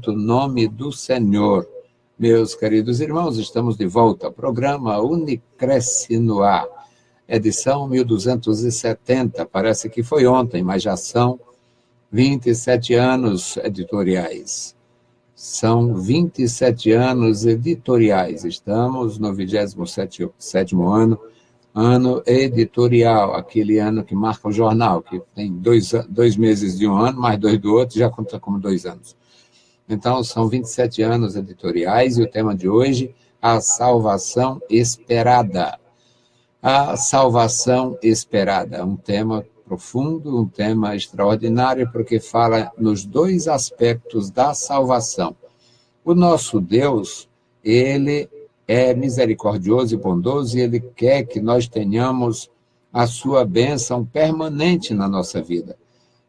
do nome do Senhor. Meus queridos irmãos, estamos de volta ao programa Unicresce no Ar, edição 1270. Parece que foi ontem, mas já são 27 anos editoriais. São 27 anos editoriais. Estamos no 27º ano editorial, aquele ano que marca o jornal, que tem 2 meses de um ano, mais 2 do outro, já conta como 2 anos. Então, são 27 anos editoriais e o tema de hoje, a salvação esperada. A salvação esperada, um tema profundo, um tema extraordinário, porque fala nos 2 aspectos da salvação. O nosso Deus, ele é misericordioso e bondoso e ele quer que nós tenhamos a sua bênção permanente na nossa vida.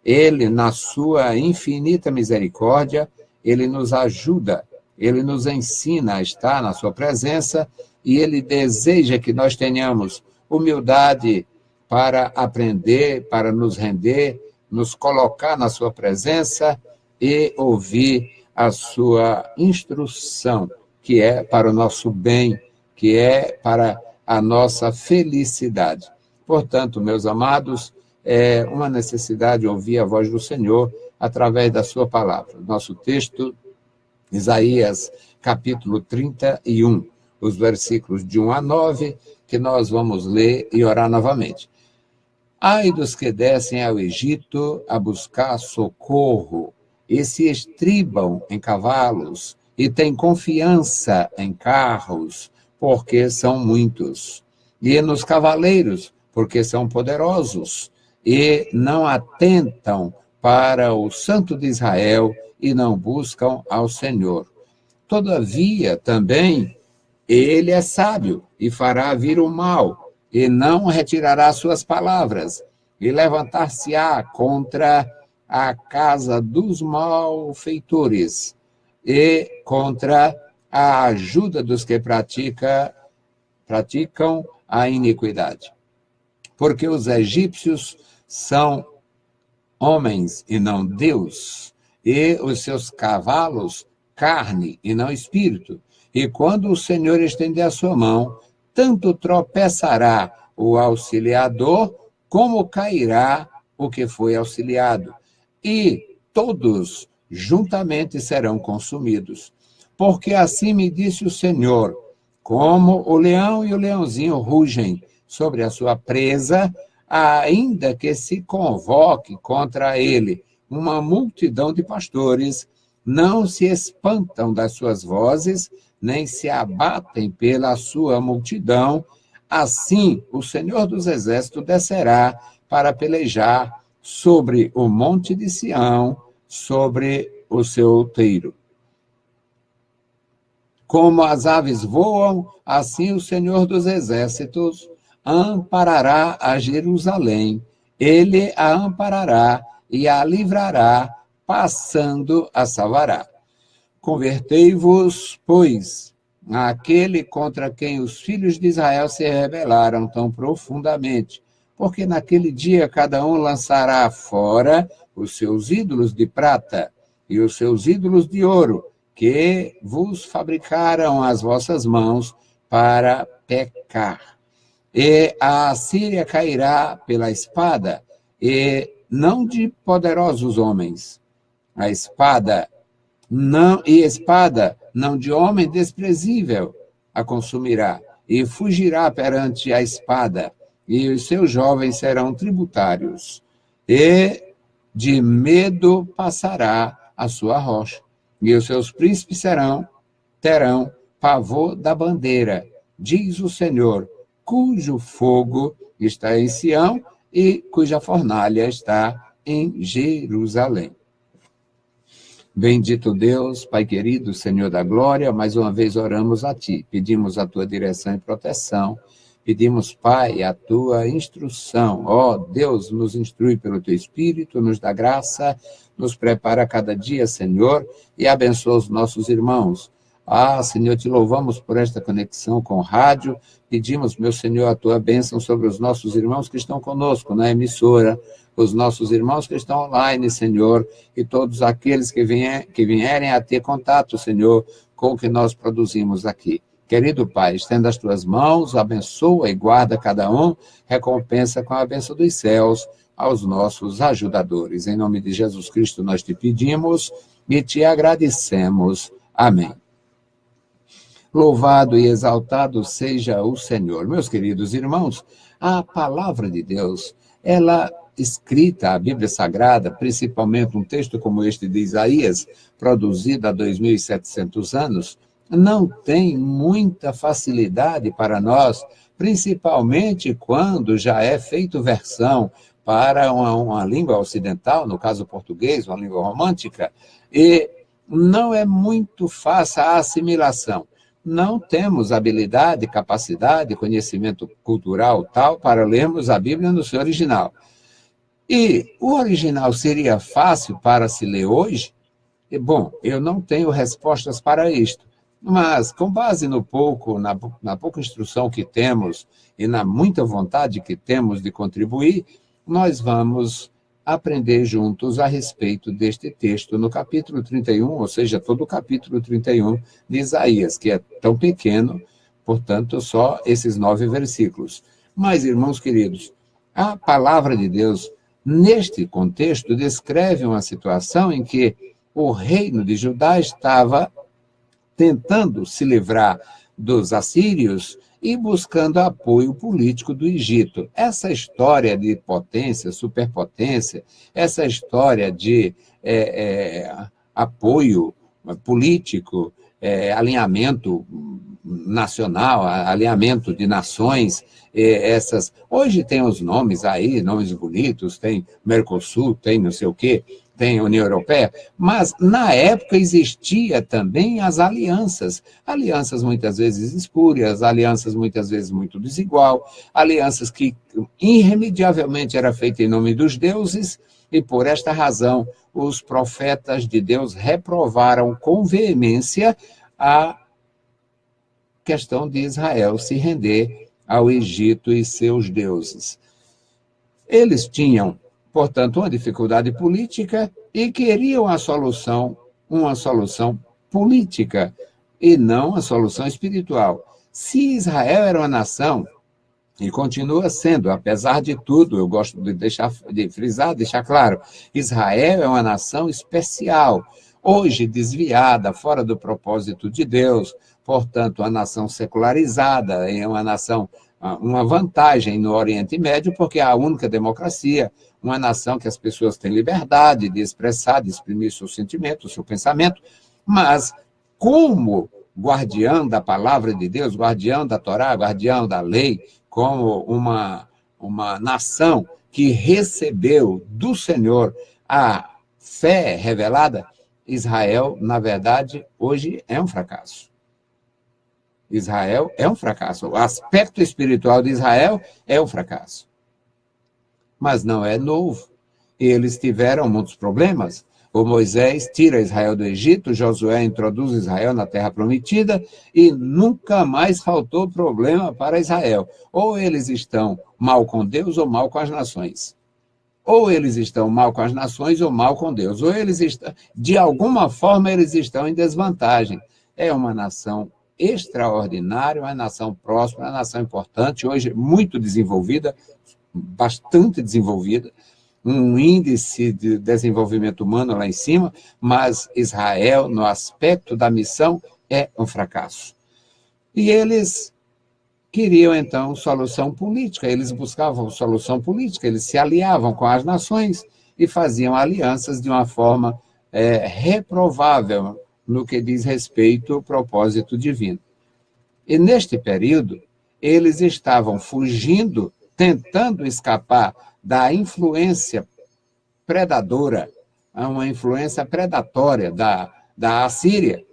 Ele, na sua infinita misericórdia, ele nos ajuda, ele nos ensina a estar na sua presença e ele deseja que nós tenhamos humildade para aprender, para nos render, nos colocar na sua presença e ouvir a sua instrução, que é para o nosso bem, que é para a nossa felicidade. Portanto, meus amados, é uma necessidade ouvir a voz do Senhor através da sua palavra. Nosso texto, Isaías, capítulo 31, os versículos de 1 a 9, que nós vamos ler e orar novamente. Ai dos que descem ao Egito a buscar socorro, e se estribam em cavalos, e têm confiança em carros, porque são muitos, e nos cavaleiros, porque são poderosos, e não atentam para o Santo de Israel e não buscam ao Senhor. Todavia, também, ele é sábio e fará vir o mal, e não retirará suas palavras, e levantar-se-á contra a casa dos malfeitores, e contra a ajuda dos que praticam a iniquidade. Porque os egípcios são homens e não Deus, e os seus cavalos carne e não espírito. E quando o Senhor estender a sua mão, tanto tropeçará o auxiliador, como cairá o que foi auxiliado. E todos juntamente serão consumidos. Porque assim me disse o Senhor, como o leão e o leãozinho rugem sobre a sua presa, ainda que se convoque contra ele uma multidão de pastores, não se espantam das suas vozes, nem se abatem pela sua multidão. Assim, o Senhor dos Exércitos descerá para pelejar sobre o monte de Sião, sobre o seu outeiro. Como as aves voam, assim o Senhor dos Exércitos amparará a Jerusalém. Ele a amparará e a livrará, passando a salvará. Convertei-vos, pois, àquele contra quem os filhos de Israel se rebelaram tão profundamente, porque naquele dia cada um lançará fora os seus ídolos de prata e os seus ídolos de ouro, que vos fabricaram as vossas mãos para pecar. E a Assíria cairá pela espada, e não de poderosos homens. A espada não de homem desprezível a consumirá, e fugirá perante a espada, e os seus jovens serão tributários, e de medo passará a sua rocha, e os seus príncipes terão pavor da bandeira, diz o Senhor, cujo fogo está em Sião e cuja fornalha está em Jerusalém. Bendito Deus, Pai querido, Senhor da glória, mais uma vez oramos a Ti, pedimos a Tua direção e proteção, pedimos, Pai, a Tua instrução. Ó Deus, nos instrui pelo Teu Espírito, nos dá graça, nos prepara cada dia, Senhor, e abençoa os nossos irmãos. Senhor, te louvamos por esta conexão com o rádio. Pedimos, meu Senhor, a tua bênção sobre os nossos irmãos que estão conosco na emissora, os nossos irmãos que estão online, Senhor, e todos aqueles que vierem a ter contato, Senhor, com o que nós produzimos aqui. Querido Pai, estenda as tuas mãos, abençoa e guarda cada um, recompensa com a bênção dos céus aos nossos ajudadores. Em nome de Jesus Cristo nós te pedimos e te agradecemos. Amém. Louvado e exaltado seja o Senhor. Meus queridos irmãos, a palavra de Deus, ela escrita, a Bíblia Sagrada, principalmente um texto como este de Isaías, produzido há 2.700 anos, não tem muita facilidade para nós, principalmente quando já é feito versão para uma língua ocidental, no caso português, uma língua romântica, e não é muito fácil a assimilação. Não temos habilidade, capacidade, conhecimento cultural tal para lermos a Bíblia no seu original. E o original seria fácil para se ler hoje? Bom, eu não tenho respostas para isto. Mas, com base no pouco, na pouca instrução que temos e na muita vontade que temos de contribuir, nós vamos aprender juntos a respeito deste texto no capítulo 31, ou seja, todo o capítulo 31 de Isaías, que é tão pequeno, portanto, só esses 9 versículos. Mas, irmãos queridos, a palavra de Deus, neste contexto, descreve uma situação em que o reino de Judá estava tentando se livrar dos assírios e buscando apoio político do Egito. Essa história de potência, superpotência, essa história de apoio político, alinhamento nacional, alinhamento de nações, hoje tem os nomes aí, nomes bonitos, tem Mercosul, tem não sei o quê, tem a União Europeia, mas na época existia também as alianças muitas vezes espúrias, alianças muitas vezes muito desigual, alianças que irremediavelmente era feita em nome dos deuses, e por esta razão os profetas de Deus reprovaram com veemência a questão de Israel se render ao Egito e seus deuses. Eles tinham, portanto, uma dificuldade política e queriam uma solução política e não uma solução espiritual. Se Israel era uma nação, e continua sendo, apesar de tudo, eu gosto de frisar, deixar claro, Israel é uma nação especial, hoje desviada, fora do propósito de Deus, portanto, uma nação secularizada, é uma nação, uma vantagem no Oriente Médio, porque é a única democracia, uma nação que as pessoas têm liberdade de expressar, de exprimir seus sentimentos, seu pensamento, mas como guardião da palavra de Deus, guardião da Torá, guardião da lei, como uma nação que recebeu do Senhor a fé revelada, Israel, na verdade, hoje é um fracasso. Israel é um fracasso. O aspecto espiritual de Israel é um fracasso. Mas não é novo. Eles tiveram muitos problemas. O Moisés tira Israel do Egito, Josué introduz Israel na terra prometida e nunca mais faltou problema para Israel. Ou eles estão mal com Deus ou mal com as nações. Ou eles estão mal com as nações ou mal com Deus. Ou eles estão, de alguma forma, eles estão em desvantagem. É uma nação extraordinária, uma nação próspera, uma nação importante, hoje muito desenvolvida, bastante desenvolvida, um índice de desenvolvimento humano lá em cima, mas Israel, no aspecto da missão, é um fracasso. E eles queriam, então, solução política, eles buscavam solução política, eles se aliavam com as nações e faziam alianças de uma forma reprovável no que diz respeito ao propósito divino. E neste período, eles estavam fugindo, tentando escapar da influência predadora, a uma influência predatória da Assíria,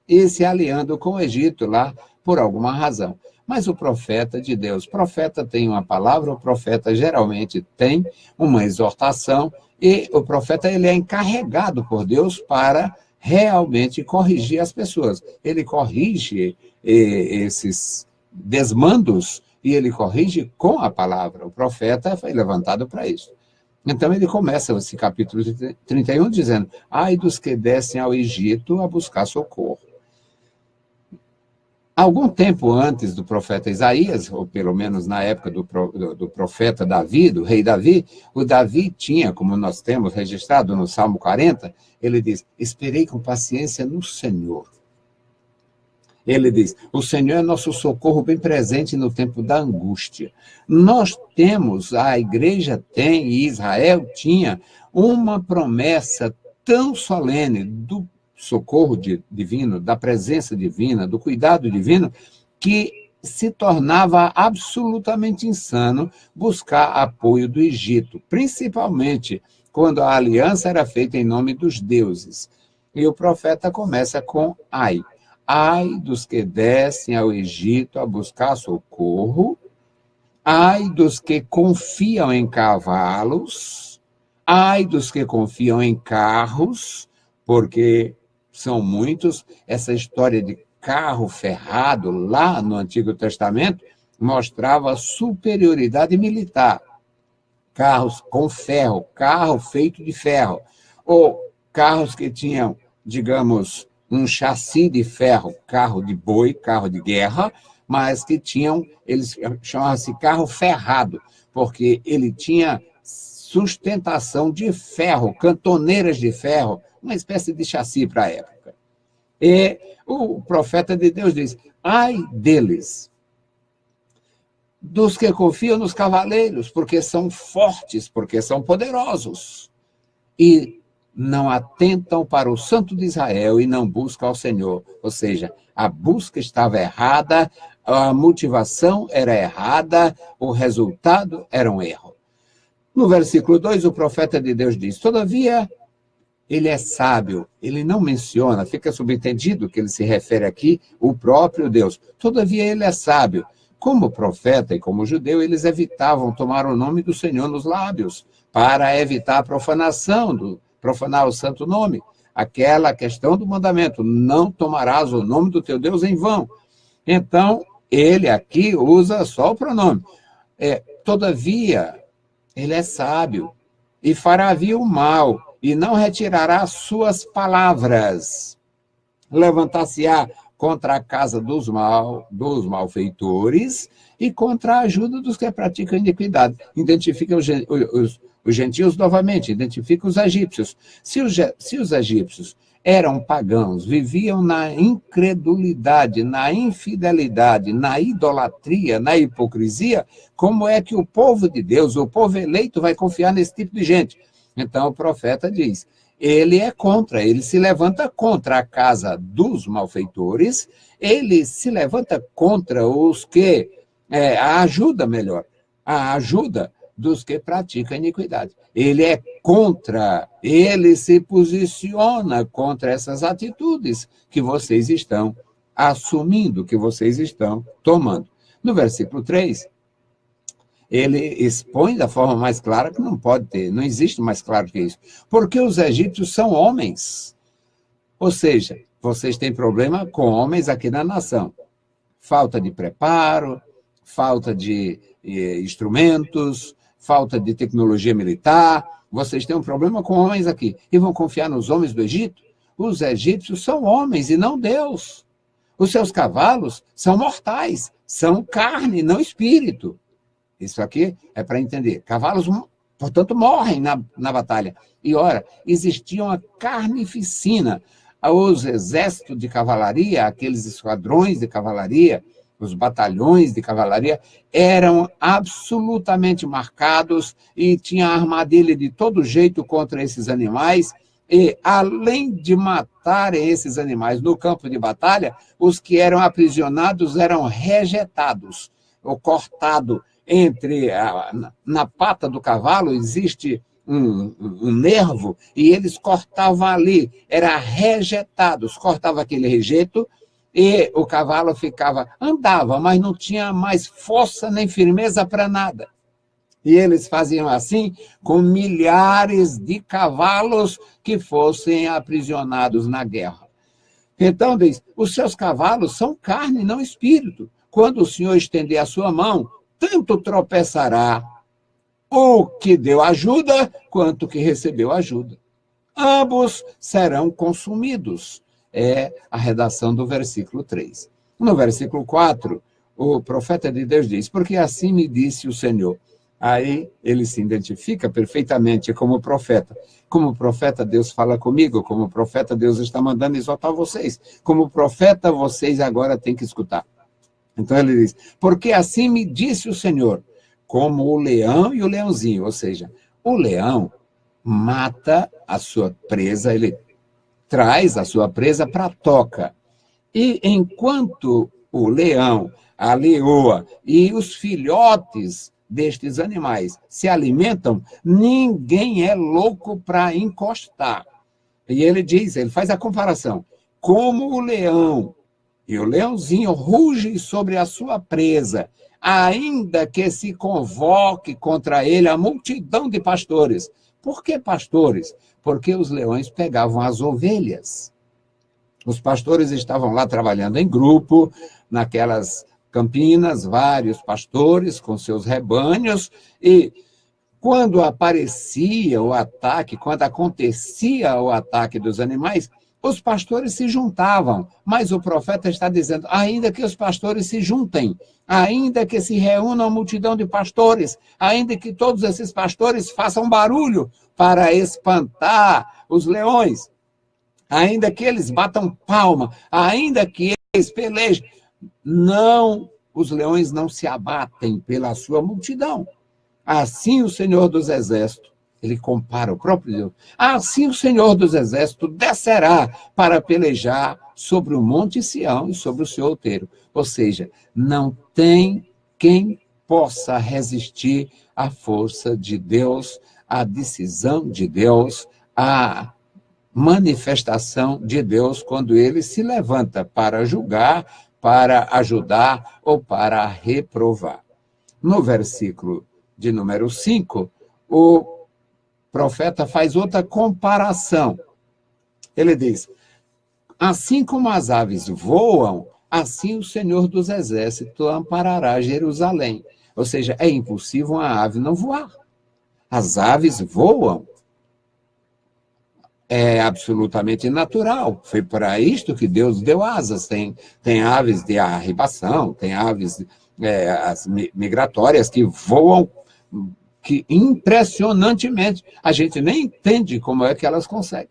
e se aliando com o Egito lá por alguma razão. Mas o profeta de Deus, o profeta tem uma palavra, o profeta geralmente tem uma exortação, e o profeta ele é encarregado por Deus para realmente corrigir as pessoas. Ele corrige esses desmandos e ele corrige com a palavra. O profeta foi levantado para isso. Então ele começa esse capítulo 31 dizendo: ai dos que descem ao Egito a buscar socorro. Algum tempo antes do profeta Isaías, ou pelo menos na época do profeta Davi, do rei Davi, o Davi tinha, como nós temos registrado no Salmo 40, ele diz: esperei com paciência no Senhor. Ele diz: o Senhor é nosso socorro bem presente no tempo da angústia. Nós temos, a igreja tem, e Israel tinha, uma promessa tão solene do socorro divino, da presença divina, do cuidado divino, que se tornava absolutamente insano buscar apoio do Egito, principalmente quando a aliança era feita em nome dos deuses. E o profeta começa com ai. Ai dos que descem ao Egito a buscar socorro, ai dos que confiam em cavalos, ai dos que confiam em carros, porque são muitos. Essa história de carro ferrado lá no Antigo Testamento mostrava superioridade militar. Carros com ferro, carro feito de ferro, ou carros que tinham, digamos, um chassi de ferro, carro de boi, carro de guerra, mas que tinham, eles chamavam-se carro ferrado, porque ele tinha sustentação de ferro, cantoneiras de ferro, uma espécie de chassi para a época. E o profeta de Deus diz: ai deles, dos que confiam nos cavaleiros, porque são fortes, porque são poderosos, e não atentam para o Santo de Israel e não buscam ao Senhor. Ou seja, a busca estava errada, a motivação era errada, o resultado era um erro. No versículo 2, o profeta de Deus diz: todavia, ele é sábio. Ele não menciona, fica subentendido que ele se refere aqui ao próprio Deus. Todavia, ele é sábio. Como profeta e como judeu, eles evitavam tomar o nome do Senhor nos lábios, para evitar a profanar o santo nome. Aquela questão do mandamento: não tomarás o nome do teu Deus em vão. Então, ele aqui usa só o pronome. Todavia, ele é sábio e fará vir o mal, e não retirará suas palavras. Levantar-se-á contra a casa dos malfeitores e contra a ajuda dos que praticam iniquidade. Identifica os gentios novamente, identifica os egípcios. Se os egípcios eram pagãos, viviam na incredulidade, na infidelidade, na idolatria, na hipocrisia, como é que o povo de Deus, o povo eleito, vai confiar nesse tipo de gente? Então o profeta diz: ele é contra, ele se levanta contra a casa dos malfeitores, ele se levanta contra os que, a ajuda dos que praticam iniquidade. Ele é contra, ele se posiciona contra essas atitudes que vocês estão assumindo, que vocês estão tomando. No versículo 3, ele expõe da forma mais clara que não pode ter, não existe mais claro que isso. Porque os egípcios são homens. Ou seja, vocês têm problema com homens aqui na nação. Falta de preparo, falta de instrumentos, falta de tecnologia militar. Vocês têm um problema com homens aqui. E vão confiar nos homens do Egito? Os egípcios são homens e não Deus. Os seus cavalos são mortais, são carne, não espírito. Isso aqui é para entender. Cavalos, portanto, morrem na batalha. E, ora, existia uma carnificina. Os exércitos de cavalaria, aqueles esquadrões de cavalaria, os batalhões de cavalaria, eram absolutamente marcados e tinha armadilha de todo jeito contra esses animais. E, além de matarem esses animais no campo de batalha, os que eram aprisionados eram rejetados, ou cortados. Na pata do cavalo existe um nervo, e eles cortavam ali, era rejetados, cortava aquele rejeito, e o cavalo andava, mas não tinha mais força nem firmeza para nada. E eles faziam assim com milhares de cavalos que fossem aprisionados na guerra. Então diz, os seus cavalos são carne, não espírito. Quando o Senhor estender a sua mão, tanto tropeçará o que deu ajuda, quanto o que recebeu ajuda. Ambos serão consumidos. É a redação do versículo 3. No versículo 4, o profeta de Deus diz, porque assim me disse o Senhor. Aí ele se identifica perfeitamente como profeta. Como profeta, Deus fala comigo. Como profeta, Deus está mandando exortar vocês. Como profeta, vocês agora têm que escutar. Então ele diz, porque assim me disse o Senhor, como o leão e o leãozinho. Ou seja, o leão mata a sua presa, ele traz a sua presa para a toca. E enquanto o leão, a leoa e os filhotes destes animais se alimentam, ninguém é louco para encostar. E ele diz, ele faz a comparação, como o leão e o leãozinho ruge sobre a sua presa, ainda que se convoque contra ele a multidão de pastores. Por que pastores? Porque os leões pegavam as ovelhas. Os pastores estavam lá trabalhando em grupo, naquelas campinas, vários pastores com seus rebanhos, e quando aparecia o ataque, quando acontecia o ataque dos animais, os pastores se juntavam, mas o profeta está dizendo, ainda que os pastores se juntem, ainda que se reúnam a multidão de pastores, ainda que todos esses pastores façam barulho para espantar os leões, ainda que eles batam palma, ainda que eles pelejem, não, os leões não se abatem pela sua multidão. Assim o Senhor dos Exércitos, ele compara o próprio Deus, assim o Senhor dos Exércitos descerá para pelejar sobre o monte Sião e sobre o seu outeiro. Ou seja, não tem quem possa resistir à força de Deus, à decisão de Deus, à manifestação de Deus quando ele se levanta para julgar, para ajudar ou para reprovar. No versículo de número 5, o profeta faz outra comparação. Ele diz, assim como as aves voam, assim o Senhor dos Exércitos amparará Jerusalém. Ou seja, é impossível uma ave não voar. As aves voam. É absolutamente natural. Foi para isto que Deus deu asas. Tem aves de arribação, tem aves as migratórias que voam que impressionantemente. A gente nem entende como é que elas conseguem.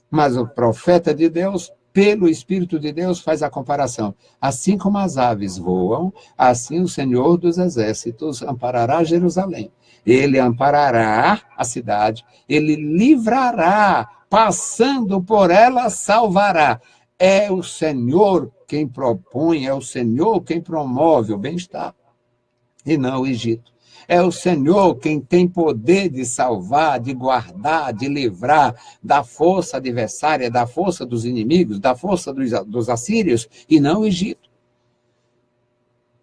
Mas o profeta de Deus, pelo Espírito de Deus, faz a comparação. Assim como as aves voam, assim o Senhor dos Exércitos amparará Jerusalém. Ele amparará a cidade, ele livrará, passando por ela, salvará. É o Senhor quem propõe, é o Senhor quem promove o bem-estar, e não o Egito. É o Senhor quem tem poder de salvar, de guardar, de livrar da força adversária, da força dos inimigos, da força dos assírios, e não o Egito.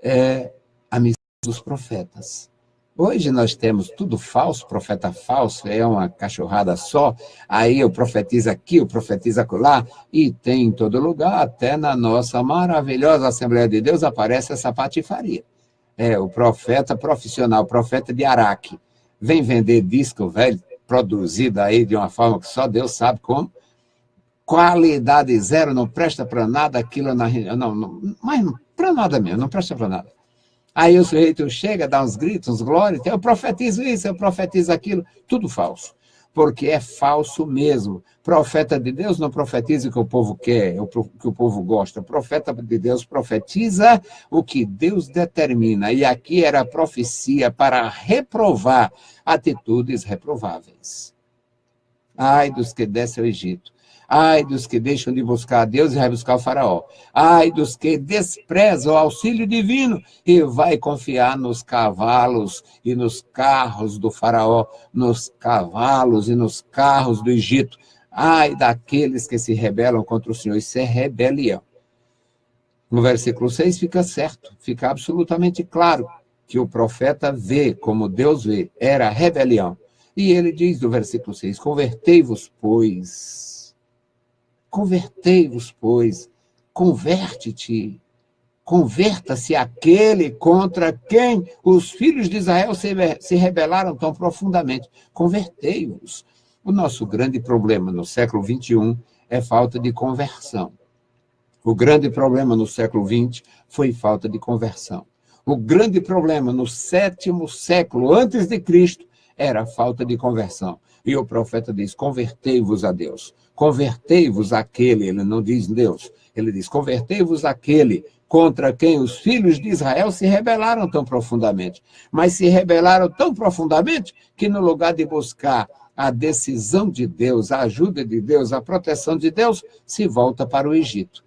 É a missão dos profetas. Hoje nós temos tudo falso, profeta falso, é uma cachorrada só, aí eu profetizo aqui, eu profetizo acolá, e tem em todo lugar, até na nossa maravilhosa Assembleia de Deus aparece essa patifaria. É, o profeta profissional, profeta de Araque, vem vender disco velho, produzido aí de uma forma que só Deus sabe como, qualidade zero, não presta para nada, aquilo mas para nada mesmo, não presta para nada. Aí o sujeito chega, dá uns gritos, uns glórias, eu profetizo isso, eu profetizo aquilo, tudo falso. Porque é falso mesmo. Profeta de Deus não profetiza o que o povo quer, o que o povo gosta. O profeta de Deus profetiza o que Deus determina. E aqui era a profecia para reprovar atitudes reprováveis. Ai dos que descem ao Egito. Ai dos que deixam de buscar a Deus e vai buscar o faraó. Ai dos que desprezam o auxílio divino e vai confiar nos cavalos e nos carros do faraó, nos cavalos e nos carros do Egito. Ai daqueles que se rebelam contra o Senhor. Isso é rebelião. No versículo 6 fica certo, fica absolutamente claro que o profeta vê como Deus vê, era rebelião. E ele diz no versículo 6, convertei-vos, pois, converte-te, converta-se aquele contra quem os filhos de Israel se rebelaram tão profundamente. Convertei-vos. O nosso grande problema no século XXI é falta de conversão. O grande problema no século XX foi falta de conversão. O grande problema no 7º século antes de Cristo era a falta de conversão. E o profeta diz, convertei-vos a Deus. Convertei-vos àquele, ele não diz Deus, ele diz, convertei-vos àquele contra quem os filhos de Israel se rebelaram tão profundamente. Mas se rebelaram tão profundamente que no lugar de buscar a decisão de Deus, a ajuda de Deus, a proteção de Deus, se volta para o Egito.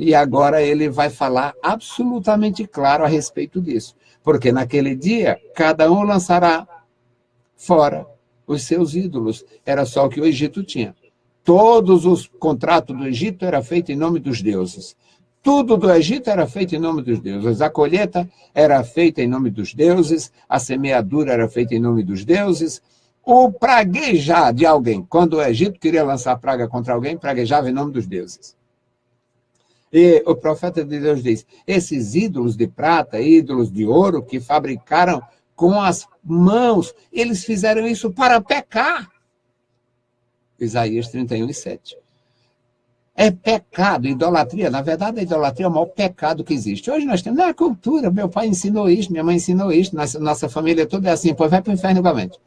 E agora ele vai falar absolutamente claro a respeito disso. Porque naquele dia, cada um lançará fora os seus ídolos. Era só o que o Egito tinha. Todos os contratos do Egito eram feitos em nome dos deuses. Tudo do Egito era feito em nome dos deuses. A colheita era feita em nome dos deuses, a semeadura era feita em nome dos deuses. O praguejar de alguém, quando o Egito queria lançar praga contra alguém, praguejava em nome dos deuses. E o profeta de Deus diz, esses ídolos de prata, ídolos de ouro que fabricaram com as mãos, eles fizeram isso para pecar. Isaías 31:7. É pecado, idolatria. Na verdade, a idolatria é o maior pecado que existe. Hoje nós temos a cultura, meu pai ensinou isso, minha mãe ensinou isso, nossa família toda é assim, pois vai para o inferno igualmente.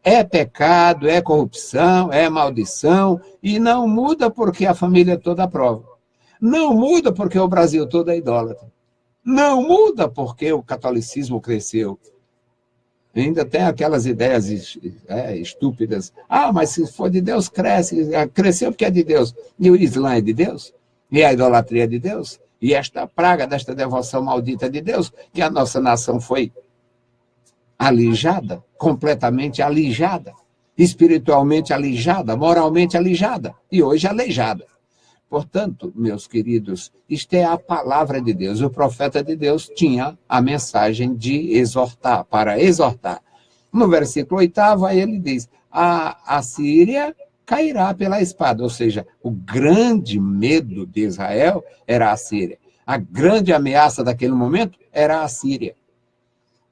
É pecado, é corrupção, é maldição, e não muda porque a família toda aprova. Não muda porque o Brasil todo é idólatra. Não muda porque o catolicismo cresceu. Ainda tem aquelas ideias estúpidas. Ah, mas se for de Deus, cresce. Cresceu porque é de Deus. E o Islã é de Deus? E a idolatria é de Deus? E esta praga desta devoção maldita de Deus, que a nossa nação foi alijada, completamente alijada, espiritualmente alijada, moralmente alijada, e hoje aleijada. Portanto, meus queridos, isto é a palavra de Deus. O profeta de Deus tinha a mensagem de exortar, para exortar. No versículo 8, aí ele diz, a Síria cairá pela espada, ou seja, o grande medo de Israel era a Síria. A grande ameaça daquele momento era a Síria.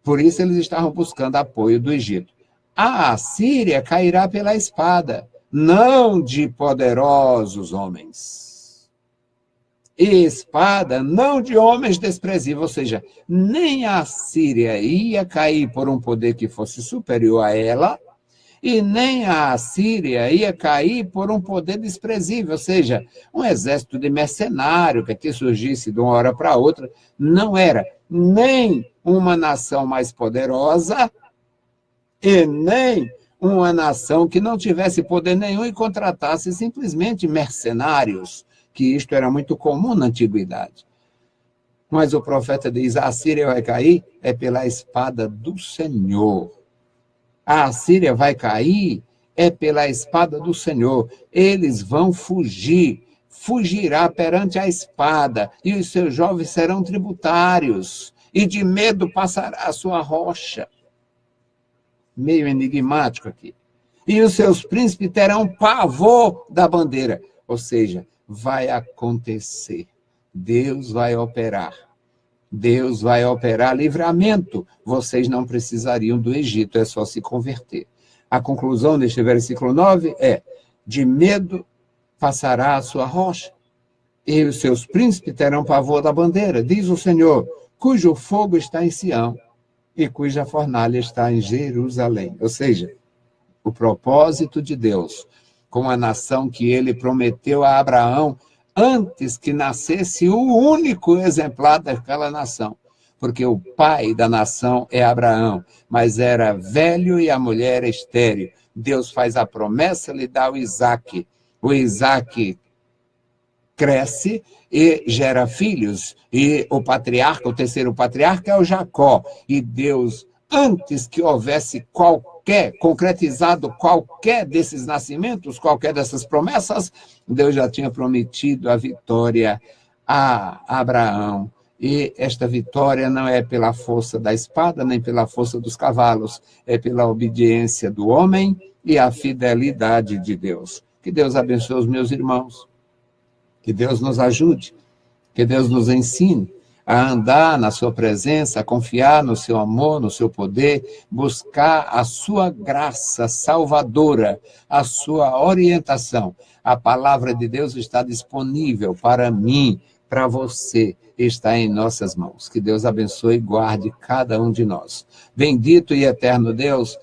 Por isso eles estavam buscando apoio do Egito. A Síria cairá pela espada, não de poderosos homens. E espada não de homens desprezíveis, ou seja, nem a Síria ia cair por um poder que fosse superior a ela, e nem a Síria ia cair por um poder desprezível, ou seja, um exército de mercenário que aqui surgisse de uma hora para outra, não era nem uma nação mais poderosa e nem uma nação que não tivesse poder nenhum e contratasse simplesmente mercenários, que isto era muito comum na antiguidade. Mas o profeta diz, a Síria vai cair é pela espada do Senhor. A Síria vai cair é pela espada do Senhor. Eles vão fugir, fugirá perante a espada, e os seus jovens serão tributários, e de medo passará a sua rocha. Meio enigmático aqui. E os seus príncipes terão pavor da bandeira. Ou seja, vai acontecer. Deus vai operar. Deus vai operar livramento. Vocês não precisariam do Egito, é só se converter. A conclusão deste versículo 9 é, de medo passará a sua rocha, e os seus príncipes terão pavor da bandeira, diz o Senhor, cujo fogo está em Sião, e cuja fornalha está em Jerusalém. Ou seja, o propósito de Deus com a nação que ele prometeu a Abraão antes que nascesse o único exemplar daquela nação. Porque o pai da nação é Abraão, mas era velho e a mulher estéril. Deus faz a promessa, lhe dá o Isaque. O Isaque cresce e gera filhos. E o patriarca, o terceiro patriarca é o Jacó. E Deus, antes que houvesse concretizado qualquer desses nascimentos, qualquer dessas promessas, Deus já tinha prometido a vitória a Abraão E esta vitória não é pela força da espada, nem pela força dos cavalos, é pela obediência do homem e a fidelidade de Deus. Que Deus abençoe os meus irmãos, que Deus nos ajude, que Deus nos ensine a andar na sua presença, a confiar no seu amor, no seu poder, buscar a sua graça salvadora, a sua orientação. A palavra de Deus está disponível para mim, para você, está em nossas mãos. Que Deus abençoe e guarde cada um de nós. Bendito e eterno Deus,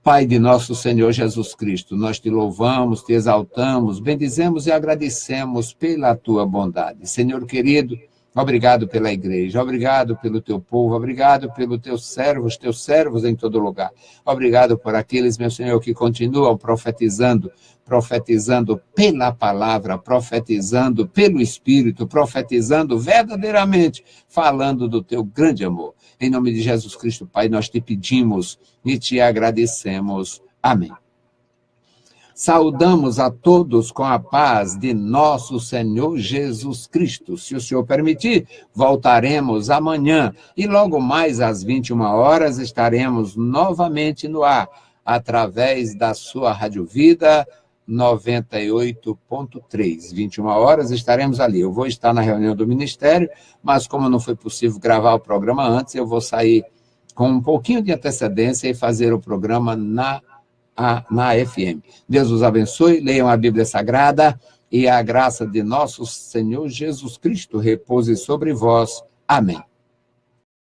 Pai de nosso Senhor Jesus Cristo, nós te louvamos, te exaltamos, bendizemos e agradecemos pela tua bondade. Senhor querido, obrigado pela igreja, obrigado pelo teu povo, obrigado pelos teus servos em todo lugar. Obrigado por aqueles, meu Senhor, que continuam profetizando pela palavra, profetizando pelo Espírito, profetizando verdadeiramente, falando do teu grande amor. Em nome de Jesus Cristo, Pai, nós te pedimos e te agradecemos. Amém. Saudamos a todos com a paz de nosso Senhor Jesus Cristo. Se o Senhor permitir, voltaremos amanhã e logo mais às 21 horas estaremos novamente no ar, através da sua Rádio Vida 98.3. 21 horas estaremos ali. Eu vou estar na reunião do Ministério, mas como não foi possível gravar o programa antes, eu vou sair com um pouquinho de antecedência e fazer o programa na FM. Deus os abençoe, leiam a Bíblia Sagrada e a graça de nosso Senhor Jesus Cristo repouse sobre vós. Amém.